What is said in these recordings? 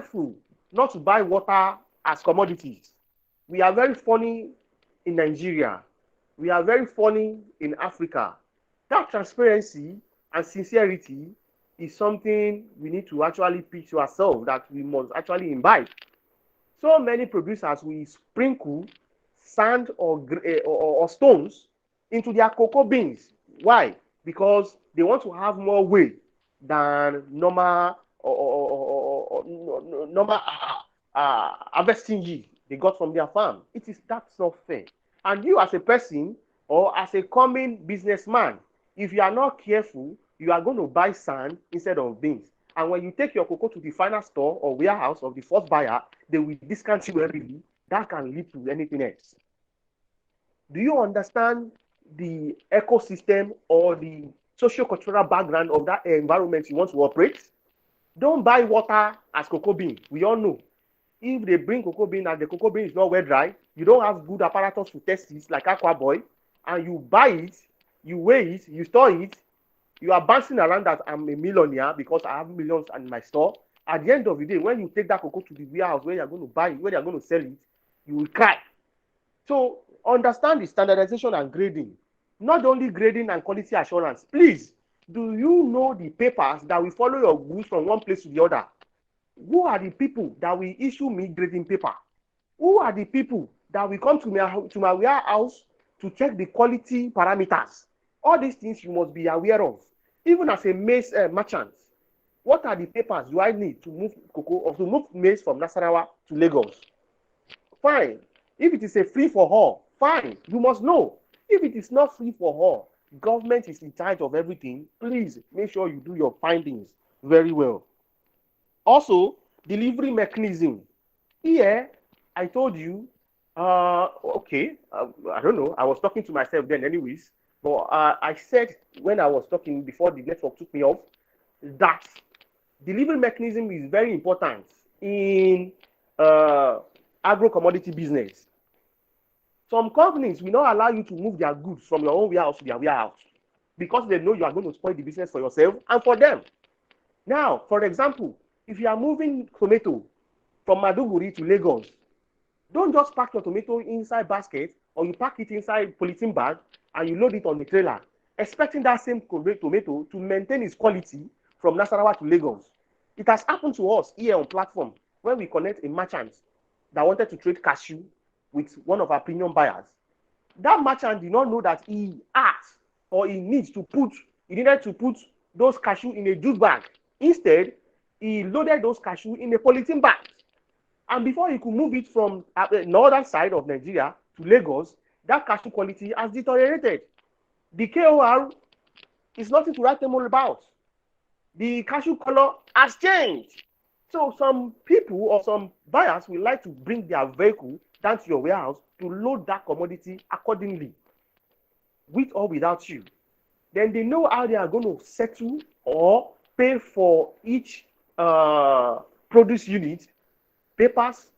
careful not to buy water as commodities. We are very funny in Nigeria. We are very funny in Africa. That transparency and sincerity is something we need to actually pitch to ourselves that we must actually imbibe. So many producers will sprinkle sand or stones into their cocoa beans. Why? Because they want to have more weight than normal normal harvesting yield they got from their farm. That's not fair. And you as a person or as a coming businessman, if you are not careful, you are going to buy sand instead of beans. And when you take your cocoa to the final store or warehouse of the first buyer, they will discount you heavily. That can lead to anything else. Do you understand the ecosystem or the socio-cultural background of that environment you want to operate? Don't buy water as cocoa bean. We all know. If they bring cocoa bean and the cocoa bean is not well dry, you don't have good apparatus to test it like Aqua Boy, and you buy it, you weigh it, you store it, you are bouncing around that I'm a millionaire because I have millions in my store. At the end of the day, when you take that cocoa to the warehouse where you're going to buy it, where you're going to sell it, you will cry. So understand the standardization and grading, not only grading and quality assurance. Please, do you know the papers that will follow your goods from one place to the other? Who are the people that will issue me grading paper? Who are the people that will come to my warehouse to check the quality parameters? All these things you must be aware of. Even as a maize merchant, what are the papers do I need to move cocoa or to move maize from Nasarawa to Lagos? Fine. If it is a free for all, fine. You must know. If it is not free for all, government is in charge of everything. Please make sure you do your findings very well. Also, delivery mechanism. Here, I told you, okay, I don't know. I was talking to myself then anyways, but I said when I was talking before the network took me off, that delivery mechanism is very important in agro-commodity business. Some companies will not allow you to move their goods from your own warehouse to their warehouse because they know you are going to spoil the business for yourself and for them. Now, for example, if you are moving tomato from Maduguri to Lagos, don't just pack your tomato inside basket or you pack it inside polythene bag and you load it on the trailer, expecting that same tomato to maintain its quality from Nasarawa to Lagos. It has happened to us here on platform when we connect a merchant that wanted to trade cashew with one of our premium buyers. That merchant did not know that he asked or he needed to put those cashew in a jute bag. Instead, he loaded those cashew in a polythene bag. And before he could move it from the northern side of Nigeria to Lagos, that cashew quality has deteriorated. The KOR is nothing to write them all about. The cashew color has changed. So some people or some buyers will like to bring their vehicle down to your warehouse to load that commodity accordingly, with or without you. Then they know how they are going to settle or pay for each produce unit, papers,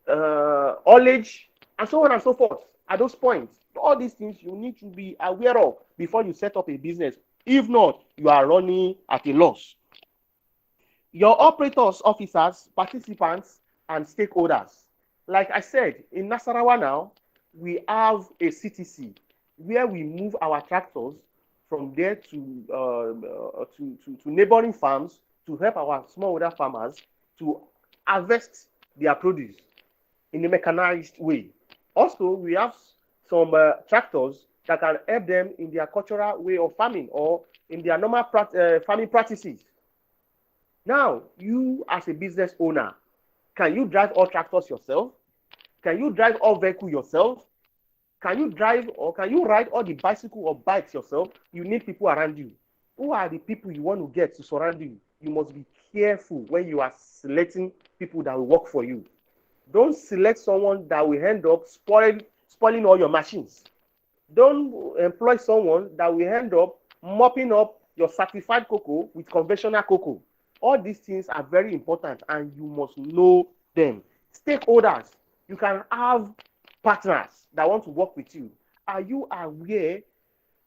haulage, and so on and so forth. At those points, all these things you need to be aware of before you set up a business. If not, you are running at a loss. Your operators, officers, participants, and stakeholders. Like I said, in Nasarawa now, we have a CTC where we move our tractors from there to neighboring farms to help our smallholder farmers to harvest their produce in a mechanized way. Also, we have some tractors that can help them in their cultural way of farming or in their normal farming practices. Now, you as a business owner, can you drive all tractors yourself? Can you drive all vehicles yourself? Can you drive or can you ride all the bicycle or bikes yourself? You need people around you. Who are the people you want to get to surround you? You must be careful when you are selecting people that will work for you. Don't select someone that will end up spoiling all your machines. Don't employ someone that will end up mopping up your certified cocoa with conventional cocoa. All these things are very important and you must know them. Stakeholders, you can have partners that want to work with you. Are you aware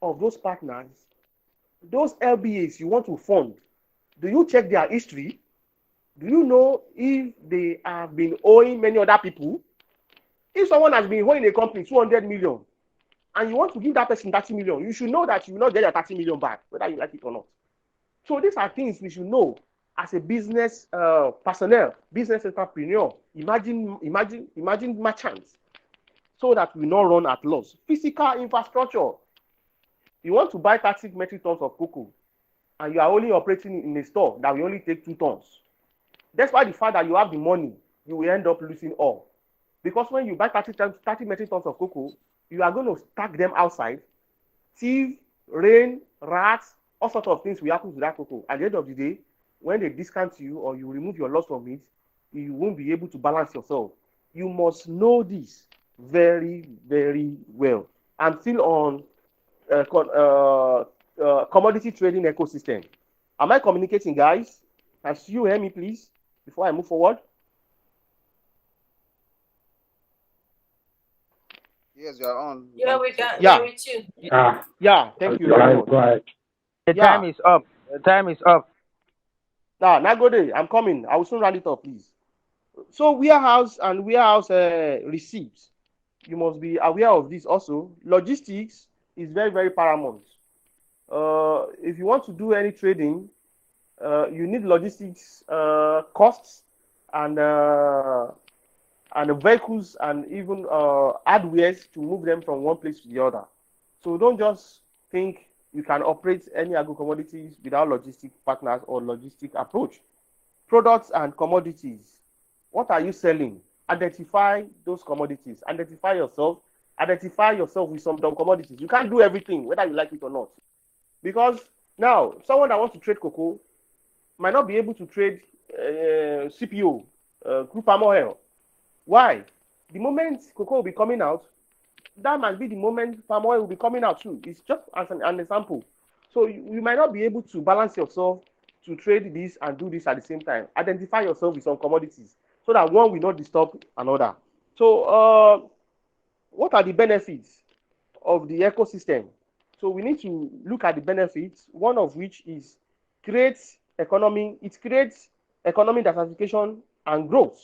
of those partners? Those LBAs you want to fund, do you check their history? Do you know if they have been owing many other people? If someone has been owing a company 200 million and you want to give that person 30 million, you should know that you will not get your 30 million back, whether you like it or not. So these are things we should know as a business personnel, business entrepreneur. Imagine merchants, so that we not run at loss. Physical infrastructure. You want to buy 30 metric tons of cocoa, and you are only operating in a store that will only take 2 tons. Despite the fact that you have the money, you will end up losing all. Because when you buy 30 metric tons of cocoa, you are going to stack them outside. Thief, rain, rats, all sorts of things will happen to that cocoa. At the end of the day, when they discount you or you remove your loss from it, you won't be able to balance yourself. You must know this very, very well. I'm still on commodity trading ecosystem. Am I communicating, guys? Can you hear me, please, before I move forward? Yes, you are on. You Yeah, can we proceed. got Yeah, we're with you. yeah. Thank you very Right, much. right. The Yeah. time is up. The time is up. Now go there. I'm coming. I will soon round it up, please. So warehouse and warehouse receipts. You must be aware of this also. Logistics is very, very paramount. If you want to do any trading, you need logistics costs and vehicles and even hardwares to move them from one place to the other. So don't just think you can operate any agro commodities without logistic partners or logistic approach. Products and commodities. What are you selling? Identify those commodities. Identify yourself with some commodities. You can't do everything, whether you like it or not. Because now, someone that wants to trade cocoa might not be able to trade CPO, crude palm oil. Why? The moment cocoa will be coming out, that might be the moment palm oil will be coming out too. It's just as an example. So you might not be able to balance yourself to trade this and do this at the same time. Identify yourself with some commodities so that one will not disturb another. So what are the benefits of the ecosystem? So we need to look at the benefits, one of which is it creates economic diversification and growth,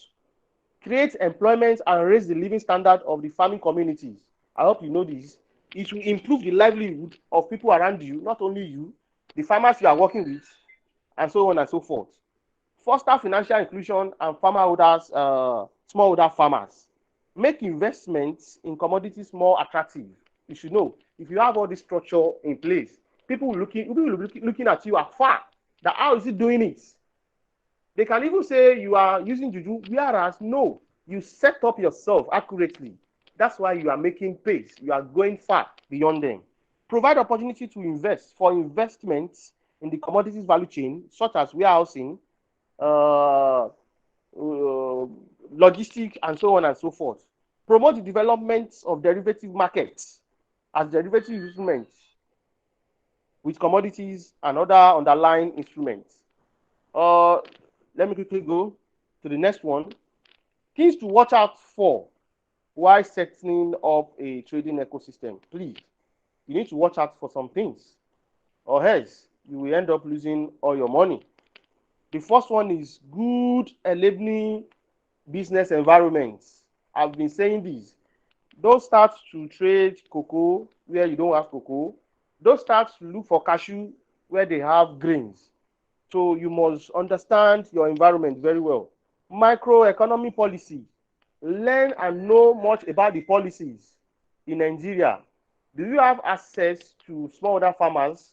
creates employment and raise the living standard of the farming communities. I hope you know this. It will improve the livelihood of people around you, not only you, the farmers you are working with, and so on and so forth. Foster financial inclusion and smallholder farmers. Make investments in commodities more attractive. You should know, if you have all this structure in place, people will be looking at you afar. That how is he doing it? They can even say you are using juju, whereas no, you set up yourself accurately. That's why you are making pace. You are going far beyond them. Provide opportunity to invest for investments in the commodities value chain, such as warehousing, uh, logistics, and so on and so forth. Promote the development of derivative markets as derivative instruments with commodities and other underlying instruments. Let me quickly go to the next one. Things to watch out for while setting up a trading ecosystem. Please, you need to watch out for some things, or else you will end up losing all your money. The first one is good enabling business environments. I've been saying this. Don't start to trade cocoa where you don't have cocoa. Don't start to look for cashew where they have grains. So you must understand your environment very well. Microeconomy policy. Learn and know much about the policies in Nigeria. Do you have access to smallholder farmers?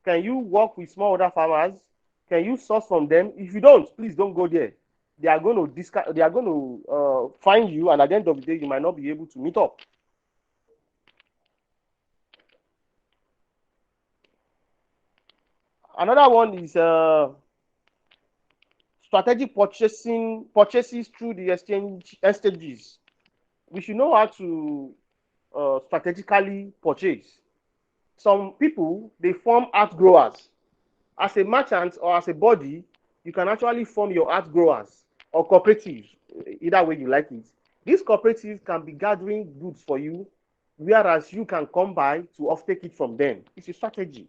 Can you work with smallholder farmers? Can you source from them? If you don't, please don't go there. They are going to find you, and at the end of the day, you might not be able to meet up. Another one is strategic purchases through the exchanges. We should know how to strategically purchase. Some people, they form art growers. As a merchant or as a body, you can actually form your art growers or cooperatives, either way you like it. These cooperatives can be gathering goods for you, whereas you can come by to offtake it from them. It's a strategy.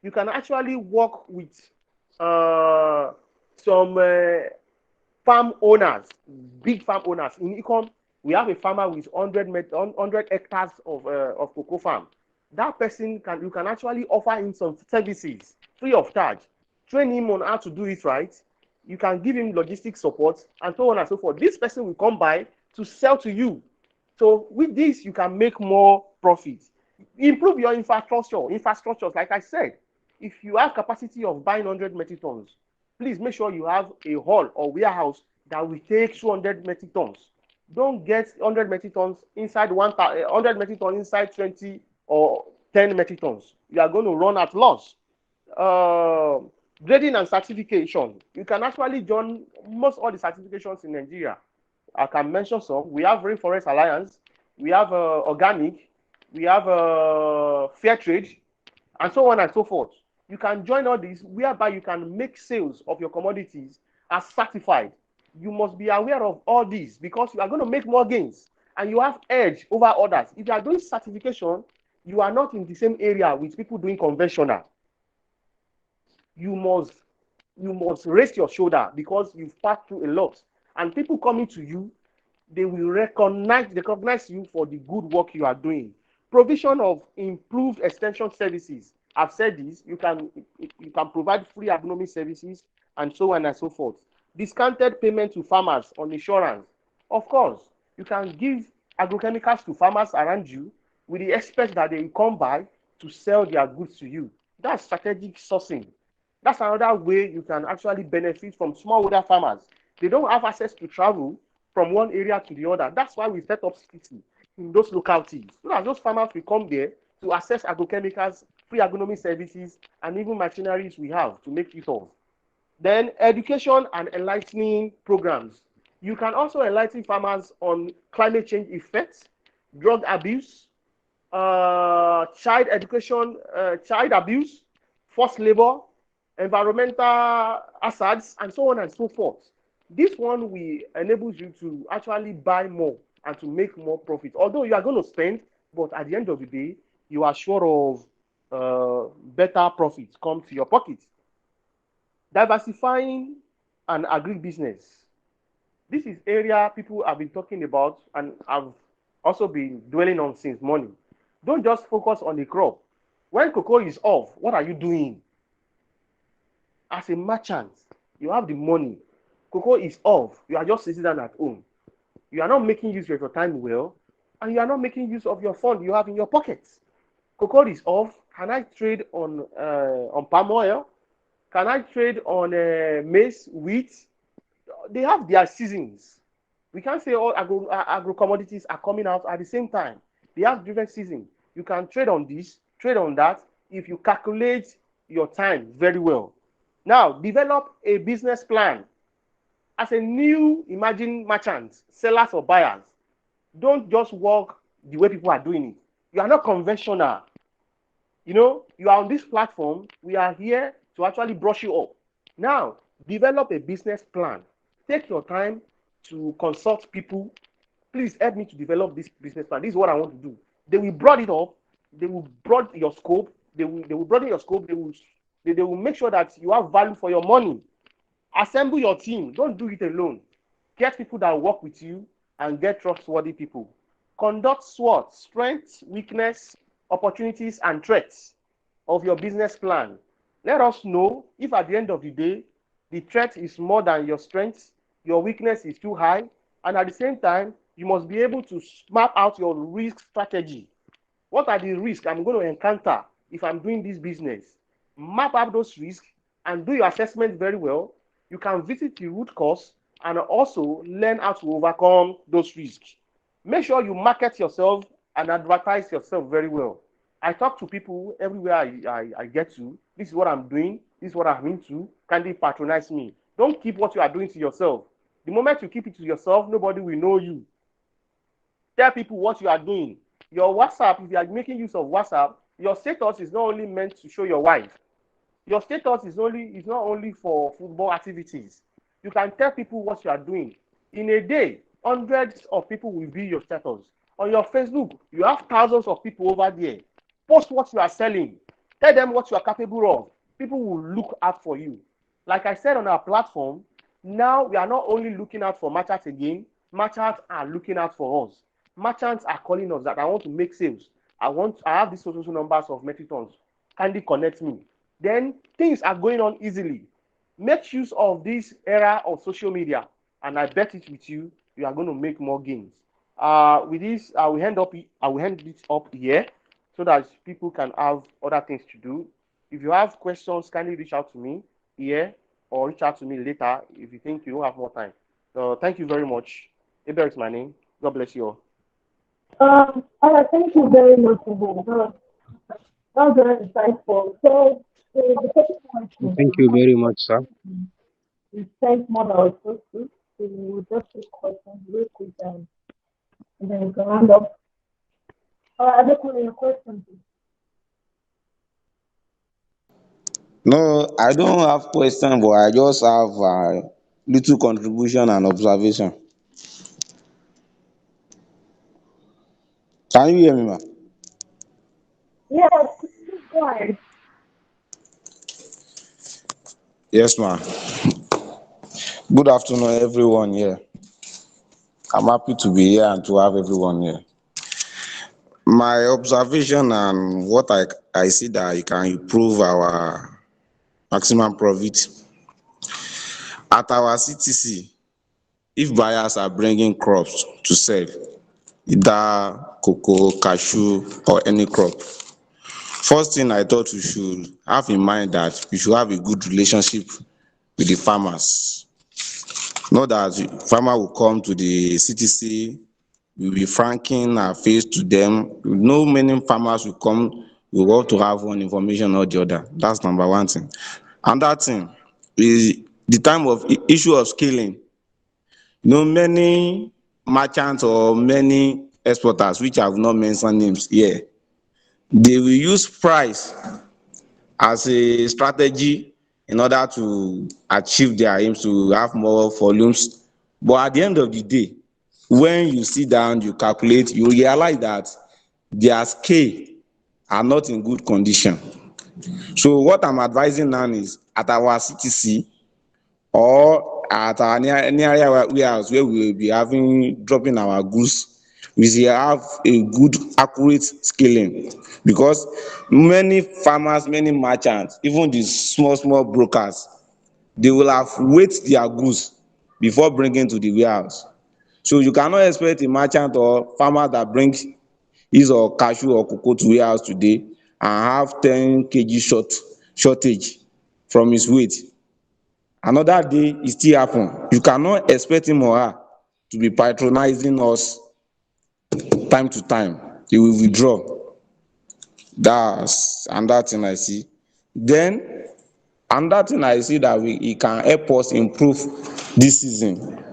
You can actually work with some farm owners, big farm owners. In Ecom, we have a farmer with 100 hectares of cocoa farm. That person you can actually offer him some services free of charge. Train him on how to do it right. You can give him logistic support and so on and so forth. This person will come by to sell to you. So with this, you can make more profit. Improve your infrastructures. Like I said, if you have capacity of buying 100 metric tons, please make sure you have a hall or warehouse that will take 200 metric tons. Don't get 100 metric tons inside 100 metric tons inside 20 or 10 metric tons. You are going to run at loss. Uh, Grading and certification. You can actually join most all the certifications in Nigeria. I can mention some. We have Rainforest Alliance, we have Organic, we have Fair Trade, and so on and so forth. You can join all these, whereby you can make sales of your commodities as certified. You must be aware of all these because you are going to make more gains and you have edge over others. If you are doing certification, you are not in the same area with people doing conventional. You must raise your shoulder because you've passed through a lot. And people coming to you, they will recognize you for the good work you are doing. Provision of improved extension services. I've said this, you can provide free agronomy services and so on and so forth. Discounted payment to farmers on insurance. Of course, you can give agrochemicals to farmers around you with the expect that they will come by to sell their goods to you. That's strategic sourcing. That's another way you can actually benefit from smallholder farmers. They don't have access to travel from one area to the other. That's why we set up city in those localities. So that those farmers will come there to access agrochemicals, free agronomy services, and even machineries we have to make use of. Then education and enlightening programs. You can also enlighten farmers on climate change effects, drug abuse, child education, child abuse, forced labor, environmental hazards, and so on and so forth. This one will enable you to actually buy more and to make more profit. Although you are going to spend, but at the end of the day, you are sure of better profits come to your pocket. Diversifying an agribusiness. This is area people have been talking about and have also been dwelling on since morning. Don't just focus on the crop. When cocoa is off, what are you doing? As a merchant, you have the money. Cocoa is off. You are just sitting down at home. You are not making use of your time well, and you are not making use of your fund you have in your pockets. Cocoa is off. Can I trade on palm oil? Can I trade on maize, wheat? They have their seasons. We can't say all agro commodities are coming out at the same time. They have different seasons. You can trade on this, trade on that, if you calculate your time very well. Now, develop a business plan. As a new emerging merchant, sellers or buyers, don't just work the way people are doing it. You are not conventional. You know, you are on this platform. We are here to actually brush you up. Now, develop a business plan. Take your time to consult people. Please help me to develop this business plan. This is what I want to do. They will broaden it up. They will broaden your scope. They will broaden your scope. They will make sure that you have value for your money. Assemble your team. Don't do it alone. Get people that work with you and get trustworthy people. Conduct SWOT, strengths, weakness, opportunities, and threats of your business plan. Let us know if at the end of the day, the threat is more than your strengths, your weakness is too high, and at the same time, you must be able to map out your risk strategy. What are the risks I'm going to encounter if I'm doing this business? Map out those risks and do your assessment very well. You can visit the root cause and also learn how to overcome those risks. Make sure you market yourself and advertise yourself very well. I talk to people everywhere I get to. This is what I'm doing. This is what I'm into. Can they patronize me? Don't keep what you are doing to yourself. The moment you keep it to yourself, nobody will know you. Tell people what you are doing. Your WhatsApp, if you are making use of WhatsApp, your status is not only meant to show your wife. Your status is not only for football activities. You can tell people what you are doing. In a day, hundreds of people will view your status. On your Facebook, you have thousands of people over there. Post what you are selling. Tell them what you are capable of. People will look out for you. Like I said on our platform, Now we are not only looking out for merchants again, merchants are looking out for us. Merchants are calling us that I want to make sales. I have these social numbers of metric tons. Kindly connect me. Then things are going on easily. Make use of this era of social media, and I bet it with you, you are going to make more gains. With this, I will end it up here so that people can have other things to do. If you have questions, kindly reach out to me here or reach out to me later if you think you don't have more time. So thank you very much. Abel is my name. God bless you all. All right, thank you very much for that was very insightful. So, the second question Thank you very much, sir. we spent more than our supposed to. So, we'll just take questions real quick and then we can round up. I just want your question, please. No, I don't have question, but I just have little contribution and observation. Can you hear me, ma? Yes, please go ahead. Yes, ma. Good afternoon, everyone here. I'm happy to be here and to have everyone here. My observation and what I see that it can improve our maximum profit at our CTC. If buyers are bringing crops to sell, either cocoa, cashew, or any crop, first thing I thought we should have in mind that we should have a good relationship with the farmers. Not that farmer will come to the CTC, we will be franking our face to them. No many farmers will come, we want to have one information or the other. That's number one thing. Another thing is the time of issue of scaling. Many merchants or many exporters, which I have not mentioned names here, they will use price as a strategy in order to achieve their aims to have more volumes. But at the end of the day, when you sit down, you calculate, you realize that their scale are not in good condition. So what I'm advising now is at our CTC or at our any area warehouse where we will be having dropping our goods, we should have a good accurate scaling, because many farmers, many merchants, even the small brokers, they will have weighed their goods before bringing to the warehouse. So you cannot expect a merchant or farmer that brings his or cashew or cocoa to warehouse today and have 10 kg shortage from his weight. Another day e still happen. You cannot expect him or her to be patronizing us time to time. They will withdraw. That's another thing I see. Then another thing I see that it can help us improve this season.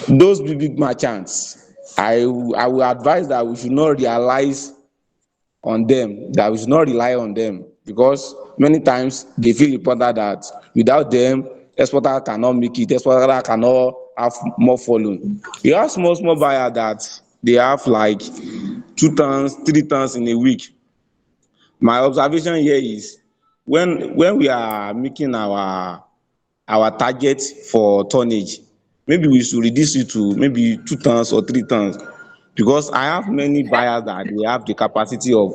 Those big merchants, I will advise that we should not realize on them, that we should not rely on them, because many times they feel important that without them, exporter cannot make it, exporter cannot have more following. You have small buyer that they have like 2 tons, 3 tons in a week. My observation here is when we are making our target for tonnage, maybe we should reduce it to maybe 2 tons or 3 tons, because I have many buyers that they have the capacity of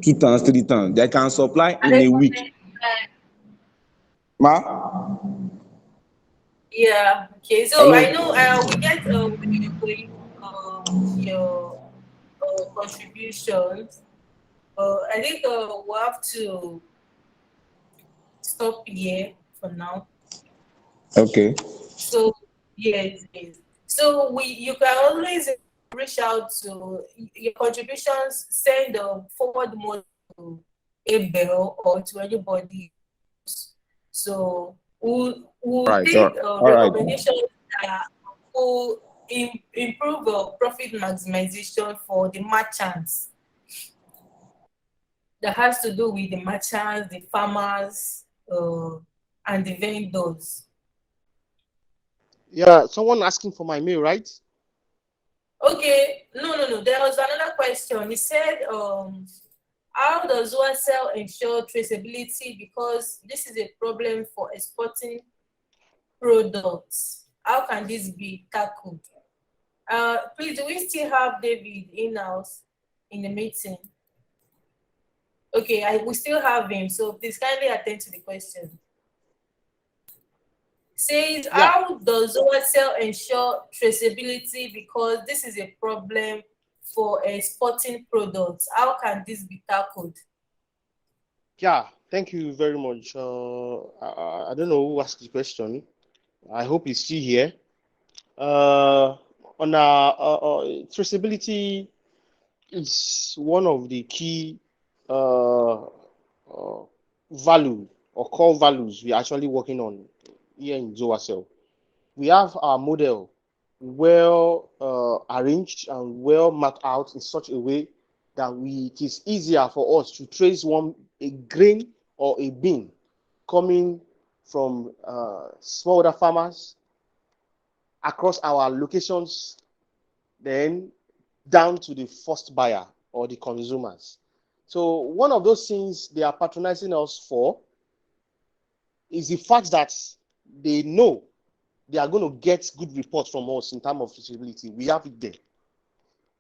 2 tons, 3 tons. They can supply in a week. Ma? Yeah. Okay. So I Hello? know we get your contributions. I think we'll have to stop here for now. Okay. So yes, yes. So you can always reach out to your contributions. Send forward more to Abel or to anybody. So All we'll right. take All right. recommendations that will improve profit maximization for the merchants. That has to do with the merchants, the farmers, and the vendors. Yeah, someone asking for my mail, right? Okay, no. There was another question. He said, how does one sell ensure traceability? Because this is a problem for exporting products. How can this be tackled? Please, do we still have David in-house in the meeting? Okay, we still have him, so please kindly attend to the question. Says, Yeah. how does OSL ensure traceability? Because this is a problem for exporting products. How can this be tackled? Yeah, thank you very much. I don't know who asked the question. I hope he's still here. On our traceability is one of the key value or core values we're actually working on here in Zoacell. We have our model well arranged and well mapped out in such a way that it is easier for us to trace a grain or a bean coming from smallholder farmers across our locations, then down to the first buyer or the consumers. So one of those things they are patronizing us for is the fact that they know they are going to get good reports from us in terms of traceability. We have it there.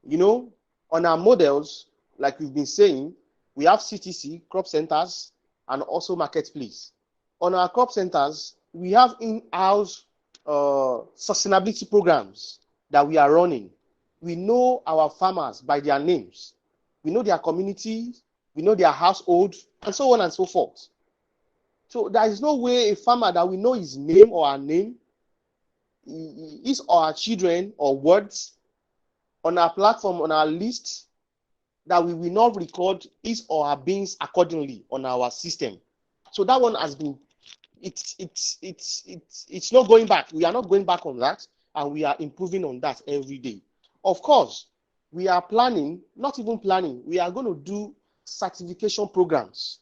You know, on our models, like we've been saying, we have CTC, crop centers, and also marketplace. On our crop centers, we have in-house sustainability programs that we are running. We know our farmers by their names. We know their communities. We know their household, and so on and so forth. So there is no way a farmer that we know his name or her name, his or her children or words on our platform, on our list, that we will not record his or her beings accordingly on our system. So that one has been, it's not going back. We are not going back on that, and we are improving on that every day. Of course, we are planning, not even planning, we are going to do certification programs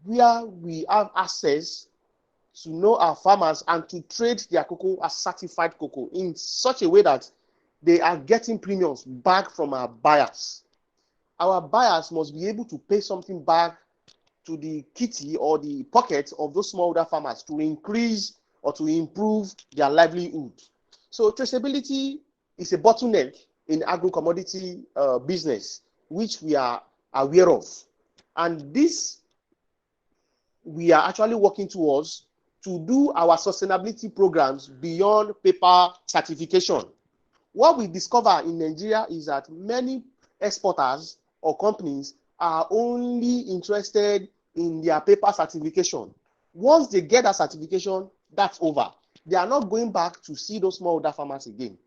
where we have access to know our farmers and to trade their cocoa as certified cocoa in such a way that they are getting premiums back from our buyers. Our buyers must be able to pay something back to the kitty or the pocket of those smallholder farmers to increase or to improve their livelihood. So traceability is a bottleneck in agro-commodity business, which we are aware of. And this, we are actually working towards to do our sustainability programs beyond paper certification. What we discover in Nigeria is that many exporters or companies are only interested in their paper certification. Once they get that certification, that's over. They are not going back to see those smallholder farmers again.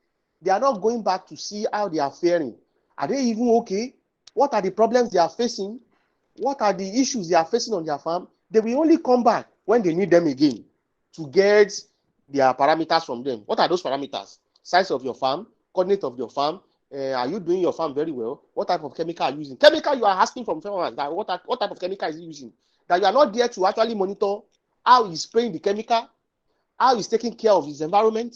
They are not going back to see how they are faring. Are they even okay? What are the problems they are facing? What are the issues they are facing on their farm? They will only come back when they need them again to get their parameters from them. What are those parameters? Size of your farm, coordinate of your farm. Are you doing your farm very well? What type of chemical are you using? Chemical you are asking from farmers, that what type of chemical is he using? That you are not there to actually monitor how he's spraying the chemical, how he's taking care of his environment,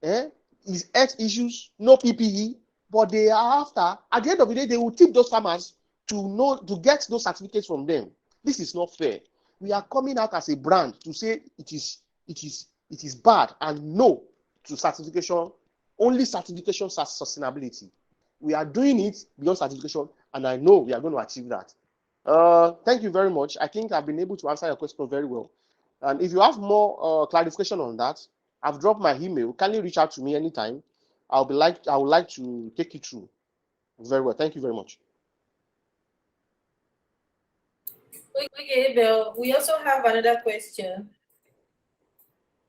his health issues, no PPE, but they are after, at the end of the day, they will tip those farmers to get those certificates from them. This is not fair. We are coming out as a brand to say it is bad and no to certification. Only certification as sustainability. We are doing it beyond certification, and I know we are going to achieve that. Thank you very much. I think I've been able to answer your question very well. And if you have more clarification on that, I've dropped my email. Kindly reach out to me anytime. I would like to take you through. Very well. Thank you very much. Okay, Bill, we also have another question.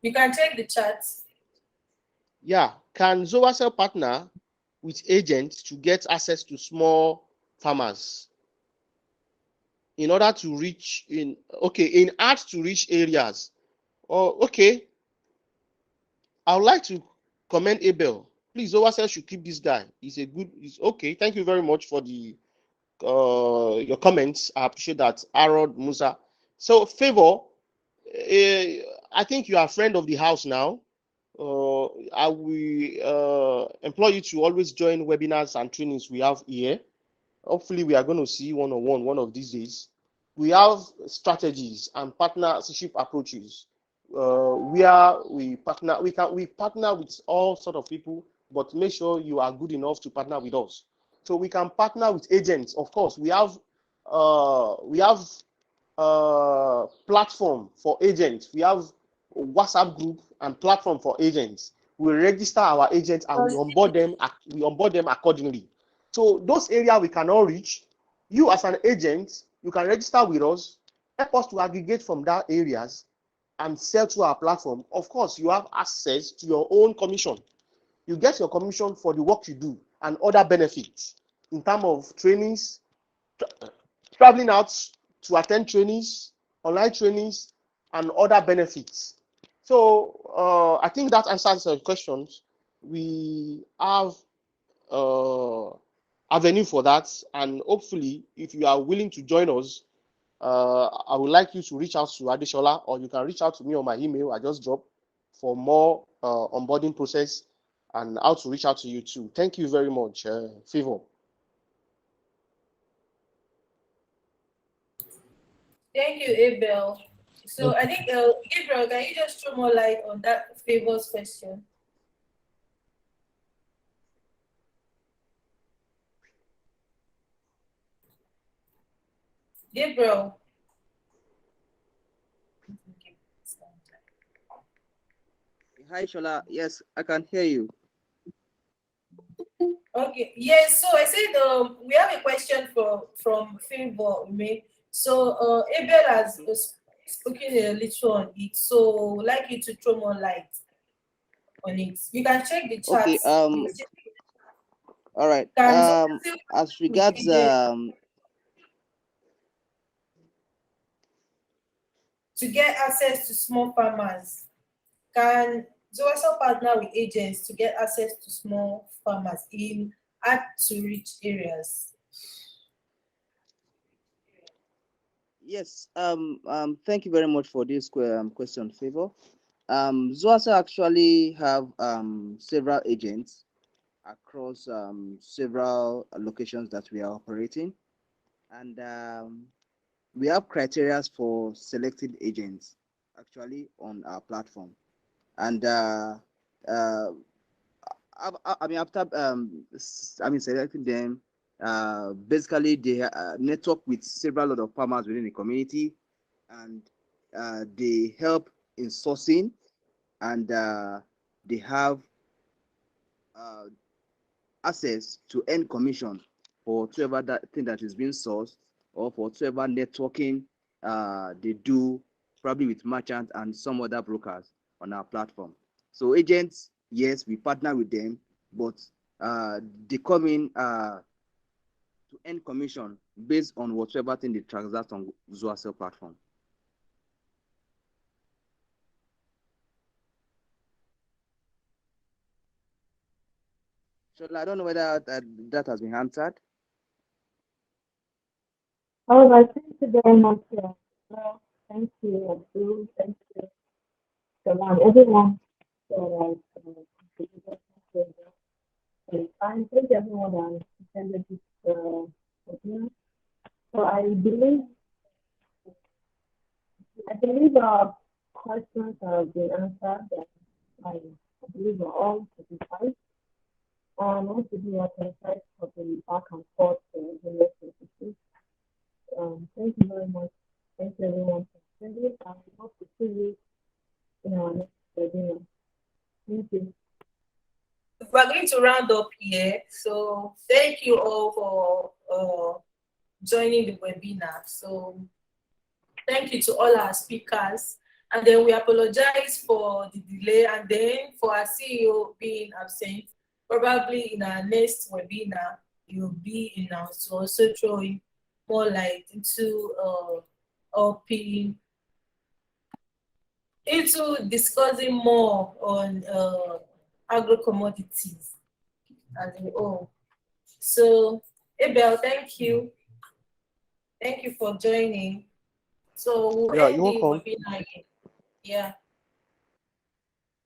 You can check the chat. Yeah. Can Zoacell partner with agents to get access to small farmers in order to reach in hard to reach areas? Oh, okay. I would like to commend Abel. Please, Zoacell should keep this guy. He's okay. Thank you very much for the your comments. I appreciate that, Arod Musa. So, Favor, I think you are a friend of the house now. I will employ you to always join webinars and trainings we have here. Hopefully, we are going to see one-on-one one of these days. We have strategies and partnership approaches where we partner. We partner with all sort of people, but make sure you are good enough to partner with us. So we can partner with agents. Of course, we have platform for agents. We have WhatsApp group and platform for agents. We register our agents and we onboard them. We onboard them accordingly. So those areas we cannot reach, you as an agent, you can register with us, help us to aggregate from that areas and sell to our platform. Of course, you have access to your own commission. You get your commission for the work you do and other benefits in terms of trainings, traveling out to attend trainings, online trainings, and other benefits. So I think that answers the questions. We have avenue for that, and hopefully, if you are willing to join us, I would like you to reach out to Adeshola, or you can reach out to me on my email. I just dropped for more onboarding process and how to reach out to you too. Thank you very much, Favor. Thank you, Abel. So I think, Gabriel, can you just throw more light on that Favor's question? Gabriel. Hi, Shola. Yes, I can hear you. Okay. Yes. So I said we have a question from Favor. So Abel has spoken a little on it. So I'd like you to throw more light on it. You can check the chat. Okay. All right. As regards to get access to small farmers, can Zoaso partner with agents to get access to small farmers in hard to reach areas? Yes. Thank you very much for this question, Favor. Zoaso actually have several agents across several locations that we are operating, and we have criteria for selected agents actually on our platform. And after selecting them, basically they network with several lot of farmers within the community, and they help in sourcing, and they have access to earn commission for whatever that thing that is being sourced, or for whatever networking they do, probably with merchants and some other brokers on our platform. So agents, yes, we partner with them, but they come in to earn commission based on whatever thing they transact on Zoacell platform. So I don't know whether that has been answered. All right, thank you very much. Well, thank you, Abdul. Thank you, Salam. Everyone. So, fine. Thank everyone that attended this webinar. So I believe our questions have been answered, and I believe we're all satisfied. I want to be apologized for the back and forth the relationship. Thank you very much. Thank you everyone for attending, and we hope to see you in our next webinar. Thank you. We're going to round up here. So thank you all for joining the webinar. So thank you to all our speakers. And then we apologize for the delay, and then for our CEO being absent. Probably in our next webinar, you'll be in our to also throwing more light into discussing more on agro commodities as a whole. So Abel, thank you. Thank you for joining. So we'll end the webinar here. Yeah.